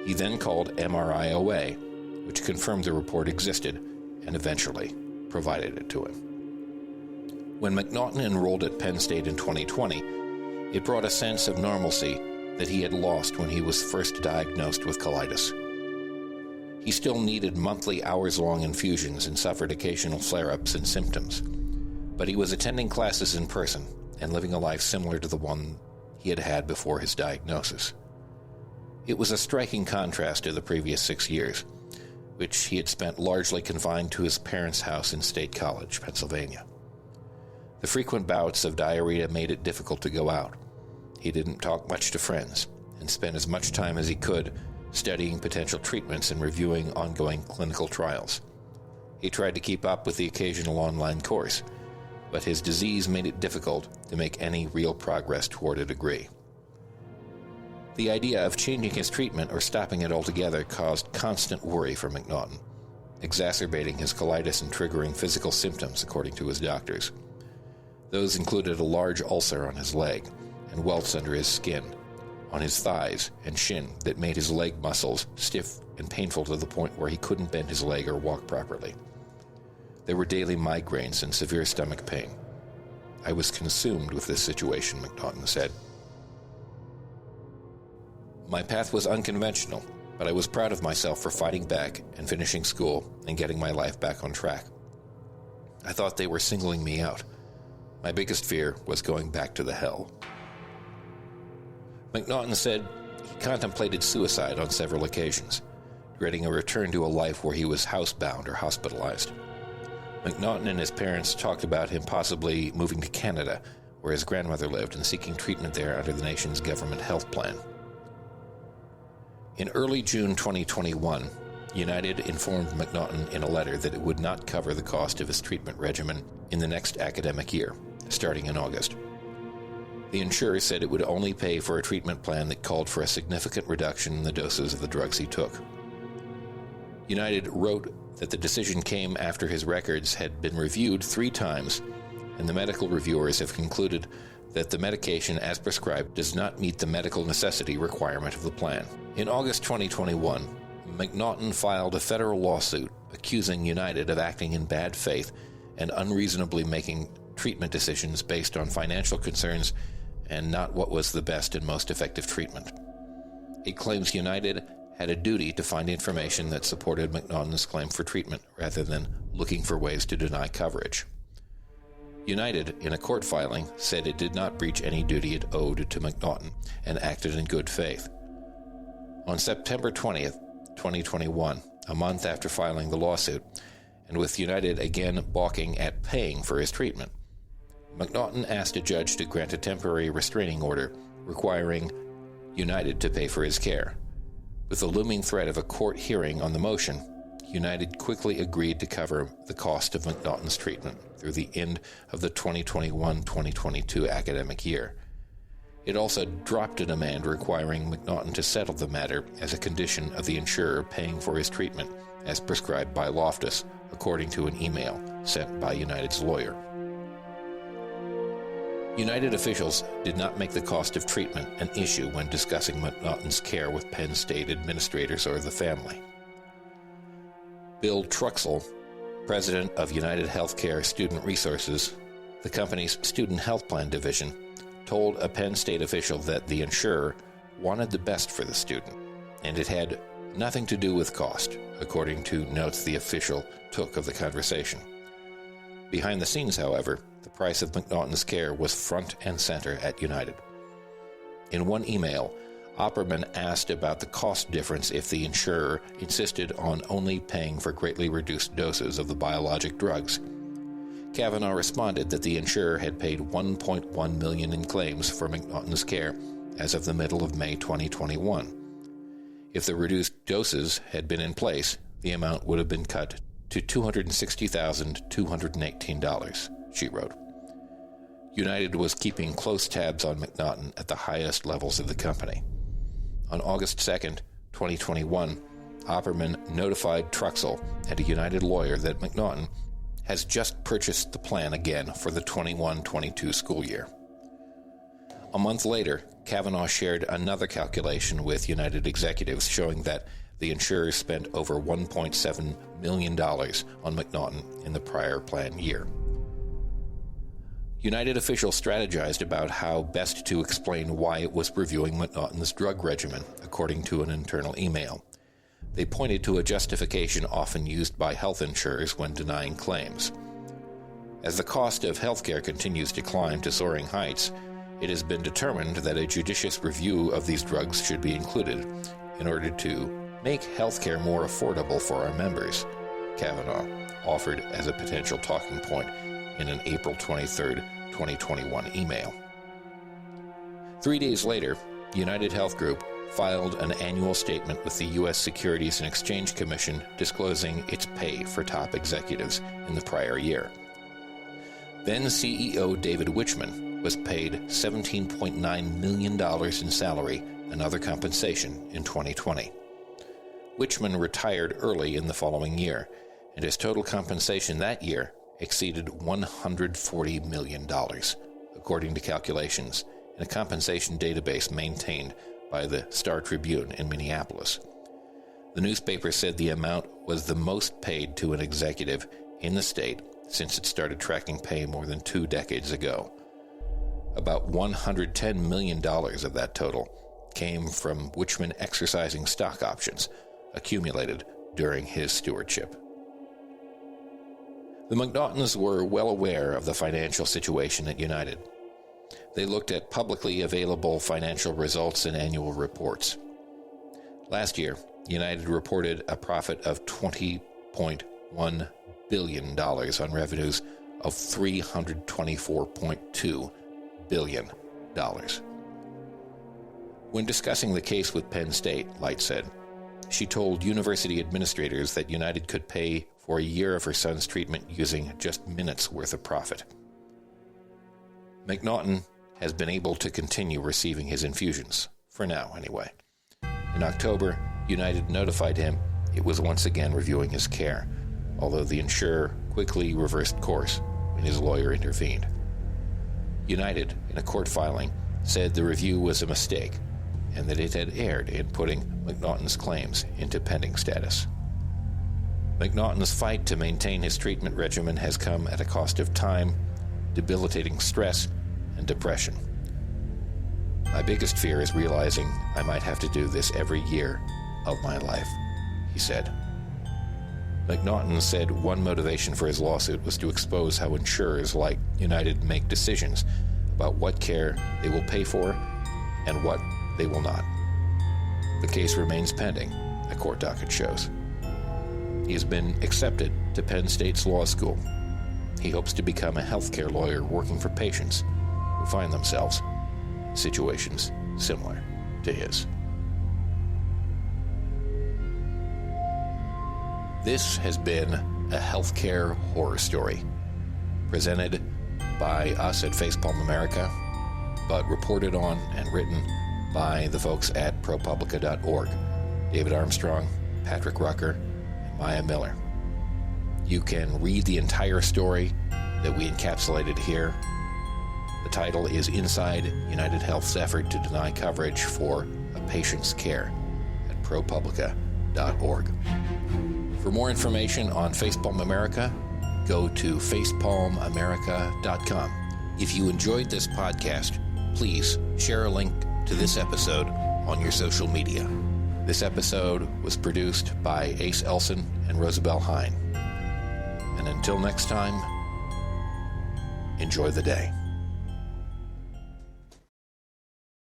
He then called MRI-OA, which confirmed the report existed and eventually provided it to him. When McNaughton enrolled at Penn State in 2020, it brought a sense of normalcy that he had lost when he was first diagnosed with colitis. He still needed monthly hours-long infusions and suffered occasional flare-ups and symptoms, but he was attending classes in person and living a life similar to the one he had had before his diagnosis. It was a striking contrast to the previous 6 years, which he had spent largely confined to his parents' house in State College, Pennsylvania. The frequent bouts of diarrhea made it difficult to go out. He didn't talk much to friends and spent as much time as he could studying potential treatments and reviewing ongoing clinical trials. He tried to keep up with the occasional online course, but his disease made it difficult to make any real progress toward a degree. The idea of changing his treatment or stopping it altogether caused constant worry for McNaughton, exacerbating his colitis and triggering physical symptoms, according to his doctors. Those included a large ulcer on his leg and welts under his skin, on his thighs and shin that made his leg muscles stiff and painful to the point where he couldn't bend his leg or walk properly. There were daily migraines and severe stomach pain. I was consumed with this situation, McNaughton said. My path was unconventional, but I was proud of myself for fighting back and finishing school and getting my life back on track. I thought they were singling me out. My biggest fear was going back to the hell. McNaughton said he contemplated suicide on several occasions, dreading a return to a life where he was housebound or hospitalized. McNaughton and his parents talked about him possibly moving to Canada, where his grandmother lived, and seeking treatment there under the nation's government health plan. In early June 2021, United informed McNaughton in a letter that it would not cover the cost of his treatment regimen in the next academic year, starting in August. The insurer said it would only pay for a treatment plan that called for a significant reduction in the doses of the drugs he took. United wrote that the decision came after his records had been reviewed 3 times, and the medical reviewers have concluded that the medication as prescribed does not meet the medical necessity requirement of the plan. In August 2021, McNaughton filed a federal lawsuit accusing United of acting in bad faith and unreasonably making treatment decisions based on financial concerns and not what was the best and most effective treatment. It claims United had a duty to find information that supported McNaughton's claim for treatment rather than looking for ways to deny coverage. United, in a court filing, said it did not breach any duty it owed to McNaughton and acted in good faith. On September 20th, 2021, a month after filing the lawsuit, and with United again balking at paying for his treatment, McNaughton asked a judge to grant a temporary restraining order requiring United to pay for his care. With the looming threat of a court hearing on the motion, United quickly agreed to cover the cost of McNaughton's treatment through the end of the 2021-2022 academic year. It also dropped a demand requiring McNaughton to settle the matter as a condition of the insurer paying for his treatment, as prescribed by Loftus, according to an email sent by United's lawyer. United officials did not make the cost of treatment an issue when discussing McNaughton's care with Penn State administrators or the family. Bill Truxell, president of United Healthcare Student Resources, the company's student health plan division, told a Penn State official that the insurer wanted the best for the student, and it had nothing to do with cost, according to notes the official took of the conversation. Behind the scenes, however, the price of McNaughton's care was front and center at United. In one email, Opperman asked about the cost difference if the insurer insisted on only paying for greatly reduced doses of the biologic drugs. Kavanaugh responded that the insurer had paid $1.1 million in claims for McNaughton's care as of the middle of May 2021. If the reduced doses had been in place, the amount would have been cut to $260,218, she wrote. United was keeping close tabs on McNaughton at the highest levels of the company. On August 2nd, 2021, Opperman notified Truxell and a United lawyer that McNaughton has just purchased the plan again for the 21-22 school year. A month later, Kavanaugh shared another calculation with United executives showing that the insurers spent over $1.7 million on McNaughton in the prior plan year. United officials strategized about how best to explain why it was reviewing McNaughton's drug regimen, according to an internal email. They pointed to a justification often used by health insurers when denying claims. As the cost of healthcare continues to climb to soaring heights, it has been determined that a judicious review of these drugs should be included in order to make healthcare more affordable for our members, Kavanaugh offered as a potential talking point in an April 23, 2021 email. 3 days later, United Health Group filed an annual statement with the U.S. Securities and Exchange Commission disclosing its pay for top executives in the prior year. Then CEO David Wichmann was paid $17.9 million in salary and other compensation in 2020. Wichmann retired early in the following year, and his total compensation that year exceeded $140 million, according to calculations in a compensation database maintained by the Star Tribune in Minneapolis. The newspaper said the amount was the most paid to an executive in the state since it started tracking pay more than 2 decades ago. About $110 million of that total came from Wichmann exercising stock options accumulated during his stewardship. The McNaughtons were well aware of the financial situation at United. They looked at publicly available financial results and annual reports. Last year, United reported a profit of $20.1 billion on revenues of $324.2 billion. When discussing the case with Penn State, Light said, she told university administrators that United could pay for a year of her son's treatment using just minutes' worth of profit. McNaughton has been able to continue receiving his infusions, for now anyway. In October, United notified him it was once again reviewing his care, although the insurer quickly reversed course when his lawyer intervened. United, in a court filing, said the review was a mistake and that it had erred in putting McNaughton's claims into pending status. McNaughton's fight to maintain his treatment regimen has come at a cost of time, debilitating stress, and depression. My biggest fear is realizing I might have to do this every year of my life, he said. McNaughton said one motivation for his lawsuit was to expose how insurers like United make decisions about what care they will pay for and what they will not. The case remains pending, the court docket shows. He has been accepted to Penn State's law school. He hopes to become a healthcare lawyer working for patients who find themselves in situations similar to his. This has been a healthcare horror story, presented by us at Facepalm America, but reported on and written by the folks at ProPublica.org, David Armstrong, Patrick Rucker, and Maya Miller. You can read the entire story that we encapsulated here. The title is Inside United Health's Effort to Deny Coverage for a Patient's Care at ProPublica.org. For more information on Facepalm America, go to facepalmamerica.com. If you enjoyed this podcast, please share a link to this episode on your social media. This episode was produced by Ace Elson and Rosabelle Hine. And until next time, enjoy the day.